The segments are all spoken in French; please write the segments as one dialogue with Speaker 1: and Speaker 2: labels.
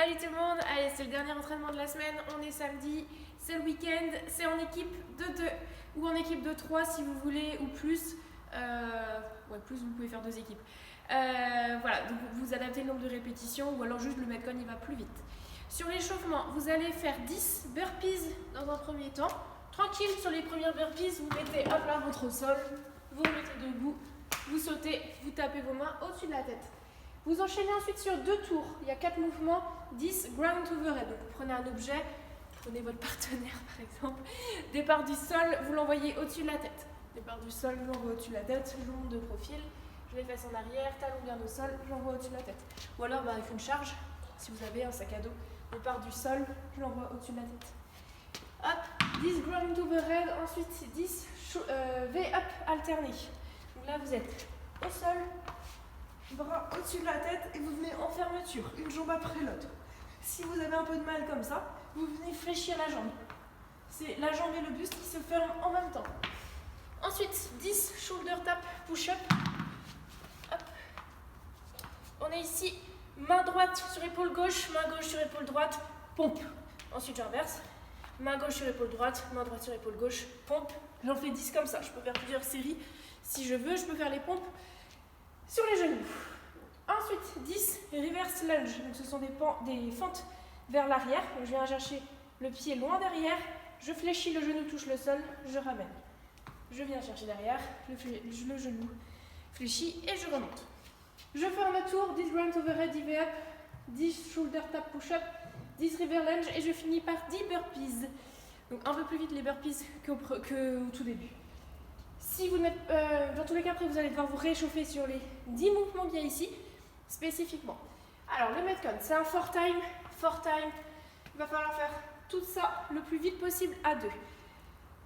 Speaker 1: Salut tout le monde, allez c'est le dernier entraînement de la semaine, on est samedi, c'est le week-end, c'est en équipe de 2 ou en équipe de 3 si vous voulez ou plus, plus vous pouvez faire 2 équipes. Voilà, donc vous adaptez le nombre de répétitions ou alors juste le metcon il va plus vite. Sur l'échauffement, vous allez faire 10 burpees dans un premier temps, tranquille sur les premières burpees, vous mettez hop là votre sol, vous mettez debout, vous sautez, vous tapez vos mains au-dessus de la tête. Vous enchaînez ensuite sur 2 tours, il y a 4 mouvements, 10 ground overhead. Donc vous prenez un objet, prenez votre partenaire par exemple, départ du sol, vous l'envoyez au-dessus de la tête. Départ du sol, je l'envoie au-dessus de la tête, je monte de profil, je les fesse en arrière, talon bien au sol, je l'envoie au-dessus de la tête. Ou alors il faut une charge, si vous avez un sac à dos, départ du sol, je l'envoie au-dessus de la tête. Hop, 10 ground overhead, ensuite 10 V-up alternés. Donc là vous êtes au sol, bras au-dessus de la tête et vous venez en fermeture, une jambe après l'autre. Si vous avez un peu de mal comme ça, vous venez fléchir la jambe. C'est la jambe et le buste qui se ferment en même temps. Ensuite, 10 shoulder tap push-up. On est ici, main droite sur épaule gauche, main gauche sur épaule droite, pompe. Ensuite, j'inverse. Main gauche sur épaule droite, main droite sur épaule gauche, pompe. J'en fais 10 comme ça. Je peux faire plusieurs séries. Si je veux, je peux faire les pompes sur les genoux. Ensuite, 10 reverse lunge. Donc, ce sont des fentes vers l'arrière. Je viens chercher le pied loin derrière. Je fléchis, le genou touche le sol. Je ramène. Je viens chercher derrière. Le genou fléchit et je remonte. Je fais un tour. 10 ground overhead, 10 V-up, 10 shoulder tap push-up, 10 reverse lunge et je finis par 10 burpees. Donc, un peu plus vite les burpees qu'au tout début. Si vous n'êtes, dans tous les cas, après, vous allez devoir vous réchauffer sur les 10 mouvements qu'il y a ici, spécifiquement. Alors, le metcon, c'est un 4 time. Il va falloir faire tout ça le plus vite possible à 2.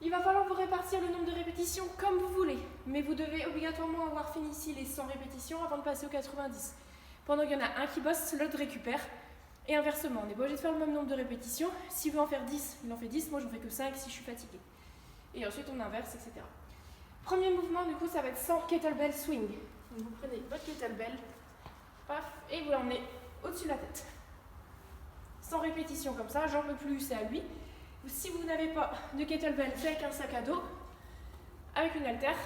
Speaker 1: Il va falloir vous répartir le nombre de répétitions comme vous voulez, mais vous devez obligatoirement avoir fini ici les 100 répétitions avant de passer aux 90. Pendant qu'il y en a un qui bosse, l'autre récupère. Et inversement, on n'est pas obligé de faire le même nombre de répétitions. S'il veut en faire 10, il en fait 10. Moi, j'en fais que 5 si je suis fatiguée. Et ensuite, on inverse, etc. Premier mouvement, du coup, ça va être 100 kettlebell swing. Donc, vous prenez votre kettlebell, paf, et vous l'emmenez au-dessus de la tête. 100 répétitions comme ça, j'en peux plus, c'est à lui. Si vous n'avez pas de kettlebell, faites avec un sac à dos, avec une haltère.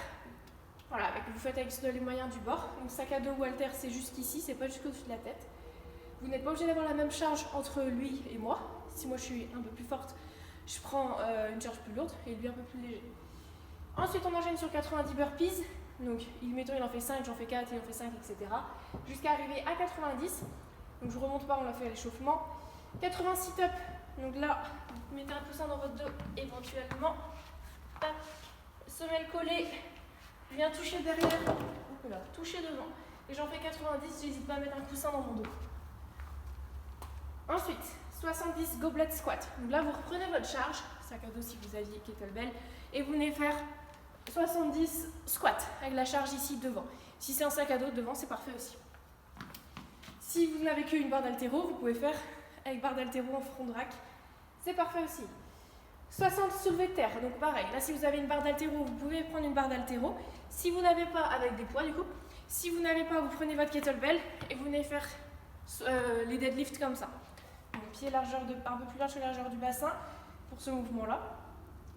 Speaker 1: Voilà, vous faites avec les moyens du bord. Donc, sac à dos ou haltère, c'est jusqu'ici, c'est pas jusqu'au-dessus de la tête. Vous n'êtes pas obligé d'avoir la même charge entre lui et moi. Si moi je suis un peu plus forte, je prends une charge plus lourde et lui un peu plus léger. Ensuite, on enchaîne sur 90 burpees. Donc, mettons, il en fait 5, j'en fais 4, il en fait 5, etc. Jusqu'à arriver à 90. Donc, je ne remonte pas, on l'a fait à l'échauffement. 80 sit-up. Donc là, vous mettez un coussin dans votre dos, éventuellement. Hop. Semelle collée. Je viens toucher derrière. Là, toucher devant. Et j'en fais 90, j'hésite pas à mettre un coussin dans mon dos. Ensuite, 70 goblet squat. Donc là, vous reprenez votre charge, sac à dos si vous aviez kettlebell, et vous venez faire 70 squats avec la charge ici devant. Si c'est un sac à dos devant, c'est parfait aussi. Si vous n'avez qu'une barre d'haltéro, vous pouvez faire avec barre d'haltéro en front de rack. C'est parfait aussi. 60 soulevés de terre. Donc pareil, là si vous avez une barre d'haltéro, vous pouvez prendre une barre d'haltéro. Si vous n'avez pas, avec des poids du coup, si vous n'avez pas, vous prenez votre kettlebell et vous venez faire les deadlifts comme ça. Donc pied un peu plus large que la largeur du bassin pour ce mouvement-là.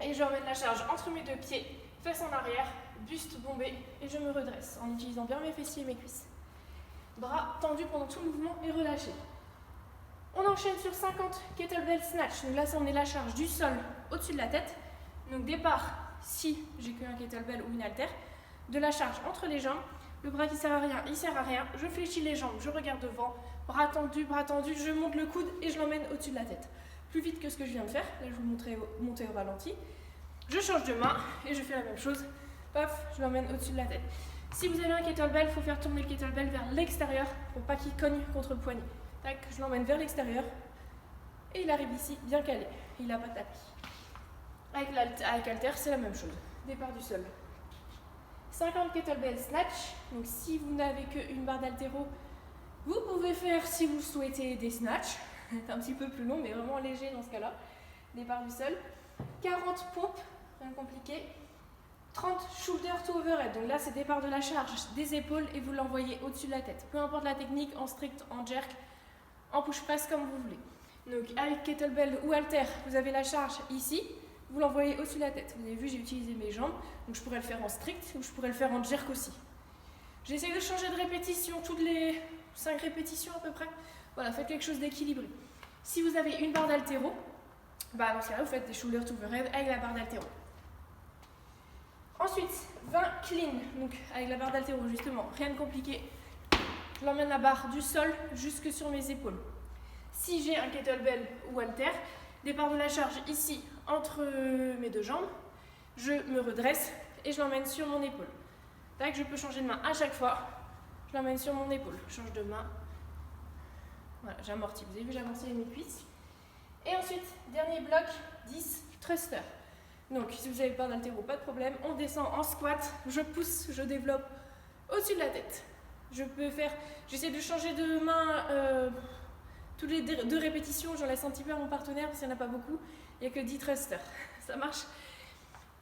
Speaker 1: Et je remets la charge entre mes deux pieds, fesses en arrière, buste bombé et je me redresse en utilisant bien mes fessiers et mes cuisses. Bras tendus pendant tout le mouvement et relâchés. On enchaîne sur 50 kettlebell snatch. Donc là, on est la charge du sol au-dessus de la tête. Donc départ, si j'ai qu'un kettlebell ou une haltère, de la charge entre les jambes. Le bras qui sert à rien, il sert à rien. Je fléchis les jambes, je regarde devant, bras tendus, je monte le coude et je l'emmène au-dessus de la tête. Plus vite que ce que je viens de faire. Là, je vous montrer monter au ralenti. Je change de main et je fais la même chose. Paf, je l'emmène au-dessus de la tête. Si vous avez un kettlebell, il faut faire tourner le kettlebell vers l'extérieur pour pas qu'il cogne contre le poignet. Tac, je l'emmène vers l'extérieur et il arrive ici bien calé. Il n'a pas de tapis. Avec halter, c'est la même chose. Départ du sol. 50 kettlebell snatch. Donc si vous n'avez qu'une barre d'haltéro, vous pouvez faire, si vous souhaitez, des snatchs. C'est un petit peu plus long, mais vraiment léger dans ce cas-là. Départ du sol. 40 pompes, rien de compliqué. 30 shoulder to overhead. Donc là, c'est départ de la charge des épaules et vous l'envoyez au-dessus de la tête. Peu importe la technique, en strict, en jerk, en push press comme vous voulez. Donc avec kettlebell ou halter, vous avez la charge ici, vous l'envoyez au-dessus de la tête. Vous avez vu, j'ai utilisé mes jambes, donc je pourrais le faire en strict ou je pourrais le faire en jerk aussi. J'essaie de changer de répétition toutes les 5 répétitions à peu près. Voilà, faites quelque chose d'équilibré. Si vous avez une barre d'haltéro, dans ce cas-là, vous faites des shoulder to overhead avec la barre d'haltéro. Ensuite, 20 clean, donc avec la barre d'haltéro justement, rien de compliqué. Je l'emmène la barre du sol jusque sur mes épaules. Si j'ai un kettlebell ou halter, départ de la charge ici entre mes deux jambes, je me redresse et je l'emmène sur mon épaule. Tac, je peux changer de main à chaque fois, je l'emmène sur mon épaule. Je change de main, voilà, j'amortis. Vous avez vu, j'amortis mes cuisses. Et ensuite, dernier bloc, 10 thrusters. Donc, si vous n'avez pas d'haltéro, pas de problème. On descend en squat, je pousse, je développe au-dessus de la tête. J'essaie de changer de main toutes les 2 répétitions. J'en laisse un petit peu à mon partenaire parce qu'il n'y en a pas beaucoup. Il n'y a que 10 thrusters. Ça marche.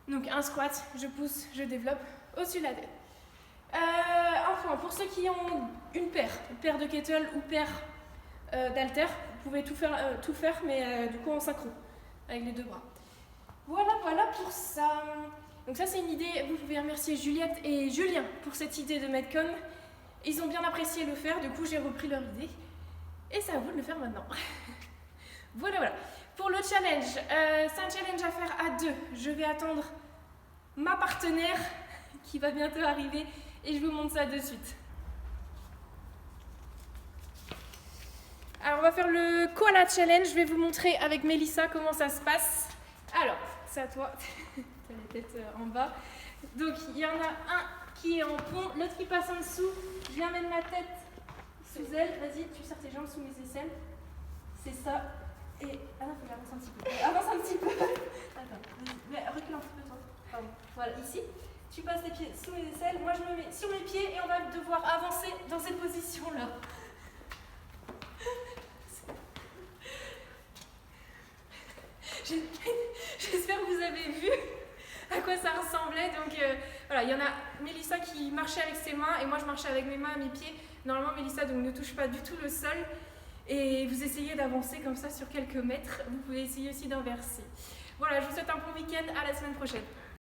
Speaker 1: Donc, un squat, je pousse, je développe au-dessus de la tête. Enfin, pour ceux qui ont une paire de kettle ou paire d'halter, vous pouvez tout faire, mais du coup en synchro, avec les 2 bras. Voilà pour ça. Donc ça c'est une idée, vous pouvez remercier Juliette et Julien pour cette idée de Metcon. Ils ont bien apprécié le faire, du coup j'ai repris leur idée. Et c'est à vous de le faire maintenant. Voilà. Pour le challenge, c'est un challenge à faire à 2. Je vais attendre ma partenaire qui va bientôt arriver et je vous montre ça de suite. Alors on va faire le koala challenge, je vais vous montrer avec Mélissa comment ça se passe. Alors, c'est à toi, t'as la tête en bas. Donc il y en a un qui est en pont, l'autre qui passe en dessous. Je viens mettre ma tête sous elle, vas-y, tu serres tes jambes sous mes aisselles. C'est ça. Et... Ah non, faut que j'avance un petit peu. Avance un petit peu. Attends, vas-y, mais recule un petit peu toi. Pardon. Voilà, ici. Tu passes les pieds sous mes aisselles, moi je me mets sur mes pieds et on va devoir avancer dans cette position-là. J'espère que vous avez vu à quoi ça ressemblait. Donc voilà, il y en a Mélissa qui marchait avec ses mains et moi je marchais avec mes mains à mes pieds. Normalement Mélissa donc ne touche pas du tout le sol et vous essayez d'avancer comme ça sur quelques mètres. Vous pouvez essayer aussi d'inverser. Voilà, je vous souhaite un bon week-end, à la semaine prochaine.